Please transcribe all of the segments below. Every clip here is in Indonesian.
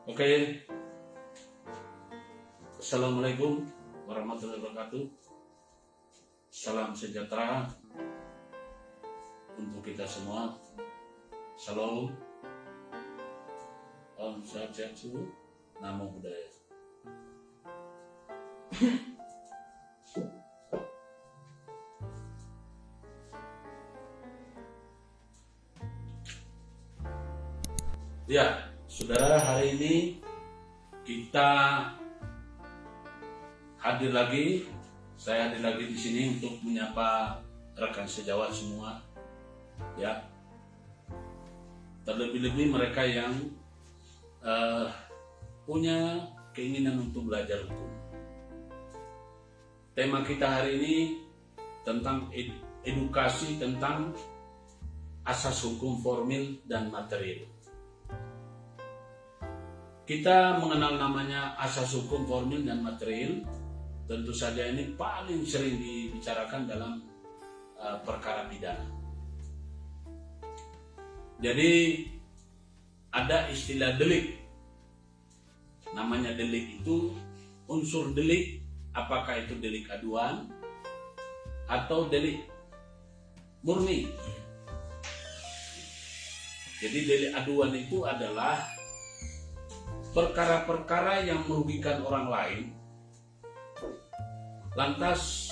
Oke, Assalamualaikum warahmatullahi wabarakatuh. Salam sejahtera untuk kita semua. Salam, Om Swastiastu, Namo Buddhaya. Ya, saudara, hari ini kita saya hadir lagi di sini untuk menyapa rekan sejawat semua, ya. Terlebih-lebih mereka yang punya keinginan untuk belajar hukum. Tema kita hari ini tentang edukasi tentang asas hukum formil dan material. Kita mengenal namanya asas hukum formil dan material, tentu saja ini paling sering dibicarakan dalam perkara pidana. Jadi ada istilah delik. Namanya delik itu unsur delik, apakah itu delik aduan atau delik murni. Jadi delik aduan itu adalah perkara-perkara yang merugikan orang lain, lantas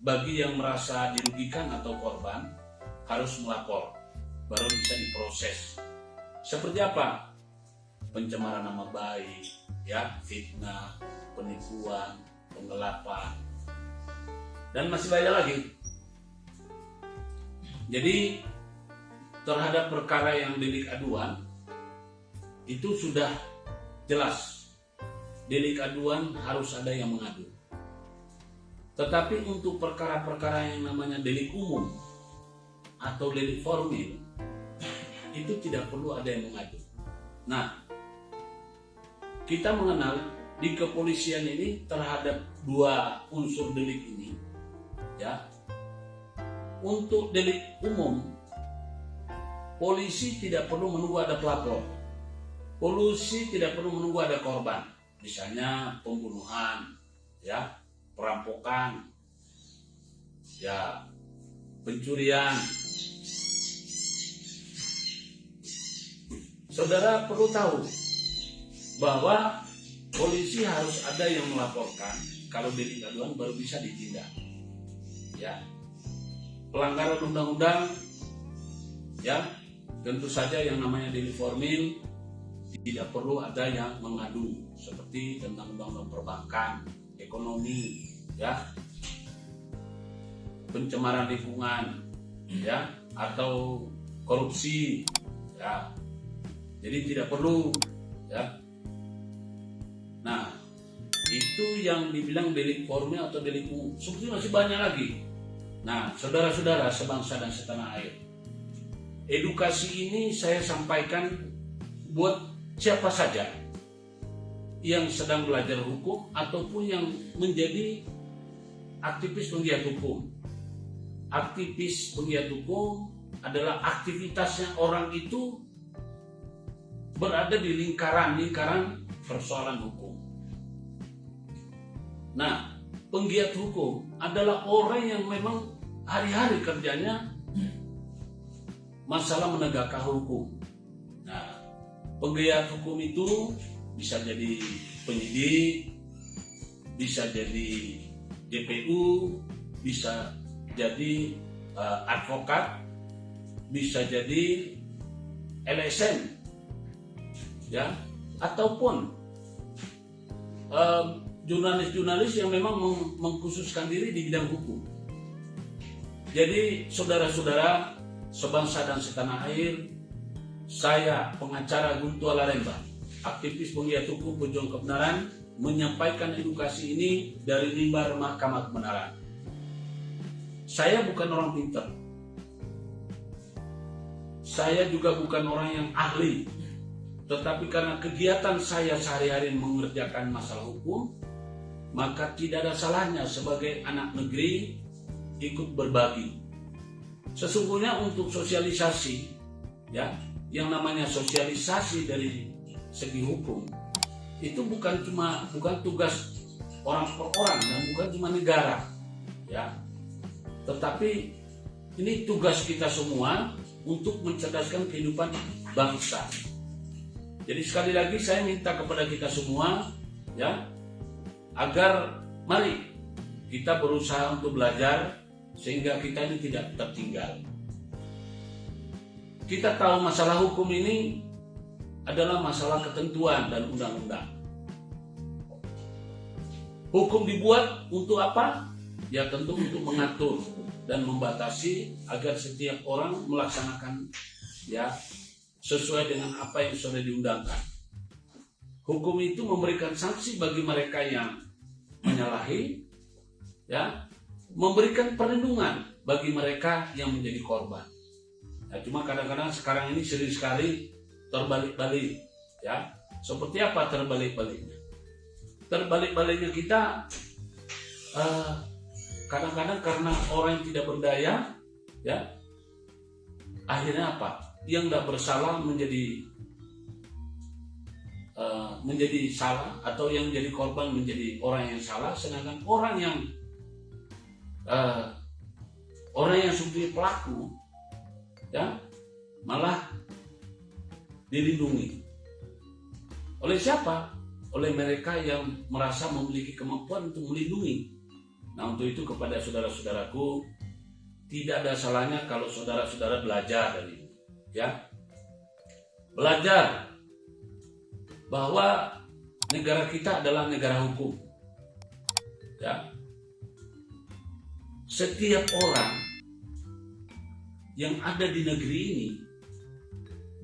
bagi yang merasa dirugikan atau korban harus melapor, baru bisa diproses. Seperti apa? Pencemaran nama baik, ya, fitnah, penipuan, penggelapan, dan masih banyak lagi. Jadi terhadap perkara yang delik aduan itu sudah jelas, delik aduan harus ada yang mengadu. Tetapi untuk perkara-perkara yang namanya delik umum atau delik formil itu tidak perlu ada yang mengadu. Nah, kita mengenal di kepolisian ini terhadap dua unsur delik ini, ya. Untuk delik umum, polisi tidak perlu menunggu ada pelapor. Polisi tidak perlu menunggu ada korban, misalnya pembunuhan, ya, perampokan, ya, pencurian. Saudara perlu tahu bahwa polisi harus ada yang melaporkan kalau delik aduan baru bisa ditindak, ya. Pelanggaran undang-undang, ya, tentu saja yang namanya delik formil tidak perlu ada yang mengadu, seperti tentang undang-undang perbankan, ekonomi, ya, pencemaran lingkungan, ya, atau korupsi, ya. Jadi tidak perlu, ya. Nah, itu yang dibilang delik formil atau delik umum. Sebetulnya masih banyak lagi. Nah, saudara-saudara sebangsa dan setanah air, edukasi ini saya sampaikan buat siapa saja yang sedang belajar hukum ataupun yang menjadi aktivis penggiat hukum. Aktivis penggiat hukum adalah aktivitasnya orang itu berada di lingkaran persoalan hukum. Nah, penggiat hukum adalah orang yang memang hari-hari kerjanya masalah menegakkan hukum. Nah, penggiat hukum itu bisa jadi penyidik, bisa jadi DPU, bisa jadi advokat, bisa jadi LSM, ya, ataupun jurnalis-jurnalis yang memang mengkhususkan diri di bidang hukum. Jadi saudara-saudara sebangsa dan setanah air, saya pengacara Guntur Laremba, aktivis penggiat hukum pejuang kebenaran, menyampaikan edukasi ini dari mimbar Mahkamah Kebenaran. Saya bukan orang pintar, saya juga bukan orang yang ahli, tetapi karena kegiatan saya sehari-hari mengerjakan masalah hukum, maka tidak ada salahnya sebagai anak negeri ikut berbagi. Sesungguhnya untuk sosialisasi, ya, yang namanya sosialisasi dari segi hukum itu bukan tugas orang per orang dan bukan cuma negara, ya, tetapi ini tugas kita semua untuk mencerdaskan kehidupan bangsa. Jadi sekali lagi saya minta kepada kita semua, ya, agar mari kita berusaha untuk belajar sehingga kita ini tidak tertinggal. Kita tahu masalah hukum ini adalah masalah ketentuan dan undang-undang. Hukum dibuat untuk apa? Ya tentu untuk mengatur dan membatasi agar setiap orang melaksanakan, ya, sesuai dengan apa yang sudah diundangkan. Hukum itu memberikan sanksi bagi mereka yang menyalahi, ya, memberikan perlindungan bagi mereka yang menjadi korban. Ya, cuma kadang-kadang sekarang ini sering sekali terbalik-balik, ya. Seperti apa terbalik-baliknya? Terbalik-baliknya kita kadang-kadang karena orang yang tidak berdaya, ya, akhirnya apa? Yang tidak bersalah menjadi salah, atau yang menjadi korban menjadi orang yang salah, sedangkan orang yang sebagai pelaku, ya, malah dilindungi. Oleh siapa? Oleh mereka yang merasa memiliki kemampuan untuk melindungi. Nah, untuk itu kepada saudara-saudaraku, tidak ada salahnya kalau saudara-saudara belajar dari ini, ya. Belajar bahwa negara kita adalah negara hukum. Ya. Setiap orang yang ada di negeri ini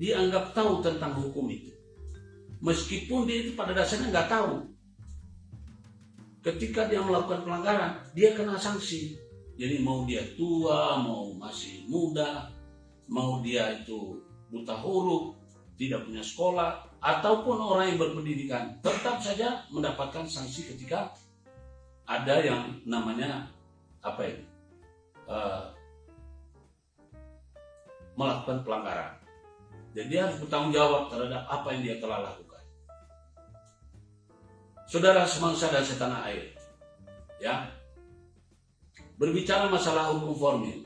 dianggap tahu tentang hukum itu. Meskipun dia itu pada dasarnya nggak tahu. Ketika dia melakukan pelanggaran, dia kena sanksi. Jadi mau dia tua, mau masih muda, mau dia itu buta huruf, tidak punya sekolah, ataupun orang yang berpendidikan, tetap saja mendapatkan sanksi ketika ada yang namanya melakukan pelanggaran. Jadi dia harus bertanggung jawab terhadap apa yang dia telah lakukan. Saudara semangsa dan setanah air, ya, berbicara masalah hukum formil,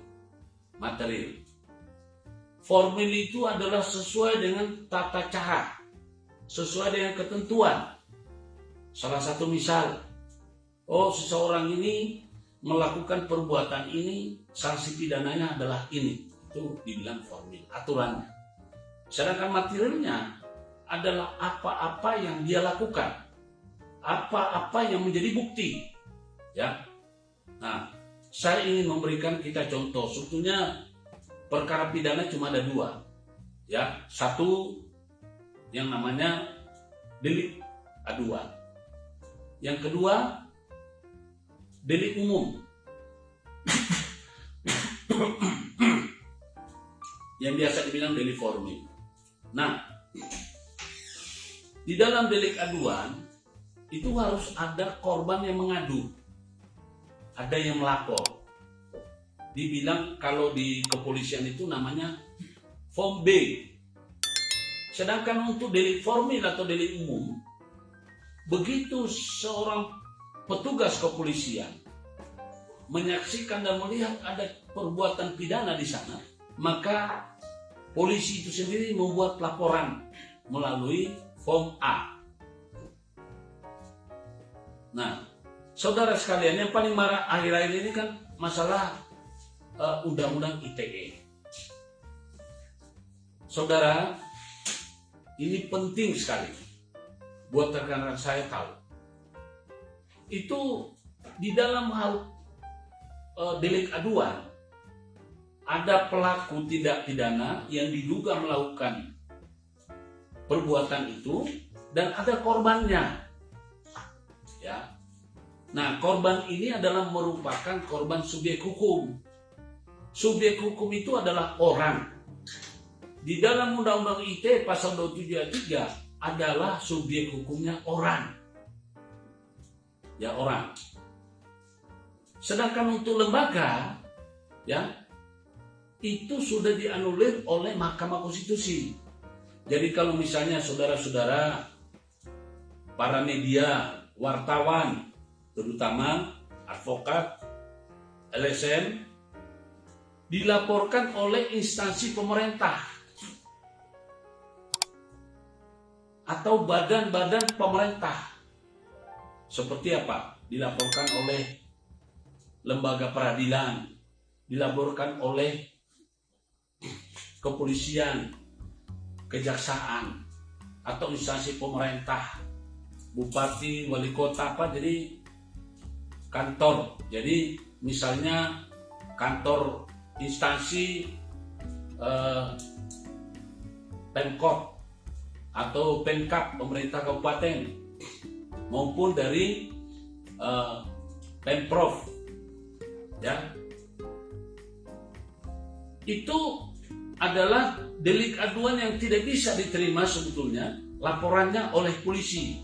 material. Formil itu adalah sesuai dengan tata cara, sesuai dengan ketentuan. Salah satu misal, seseorang ini melakukan perbuatan ini, sanksi pidananya adalah ini. Itu dibilang formil, aturannya. Sedangkan materialnya adalah apa-apa yang dia lakukan, apa-apa yang menjadi bukti, ya. Nah, saya ingin memberikan kita contoh. Sebetulnya perkara pidana cuma ada dua, ya. Satu yang namanya delik aduan, yang kedua delik umum. Yang biasa dibilang delik formil. Nah, di dalam delik aduan itu harus ada korban yang mengadu, ada yang melapor. Dibilang kalau di kepolisian itu namanya form B. Sedangkan untuk delik formil atau delik umum, begitu seorang petugas kepolisian menyaksikan dan melihat ada perbuatan pidana di sana, maka polisi itu sendiri membuat laporan melalui form A. Nah, saudara sekalian, yang paling marah akhir-akhir ini kan masalah undang-undang ITE. Saudara, ini penting sekali buat rekan-rekan saya tahu. Itu di dalam hal delik aduan, ada pelaku tindak pidana yang diduga melakukan perbuatan itu dan ada korbannya. Ya. Nah, korban ini adalah merupakan korban subjek hukum. Subjek hukum itu adalah orang. Di dalam Undang-Undang ITE pasal 27 ayat 3 adalah subjek hukumnya orang. Ya, orang. Sedangkan untuk lembaga, ya, itu sudah dianulir oleh Mahkamah Konstitusi. Jadi kalau misalnya saudara-saudara, para media, wartawan, terutama advokat, LSM, dilaporkan oleh instansi pemerintah atau badan-badan pemerintah. Seperti apa? Dilaporkan oleh lembaga peradilan, dilaporkan oleh kepolisian, kejaksaan, atau instansi pemerintah, bupati, wali kota, apa, jadi kantor. Jadi misalnya kantor instansi Pemkot atau Pemkap, pemerintah kabupaten, maupun dari Pemprov, ya, itu adalah delik aduan yang tidak bisa diterima sebetulnya laporannya oleh polisi.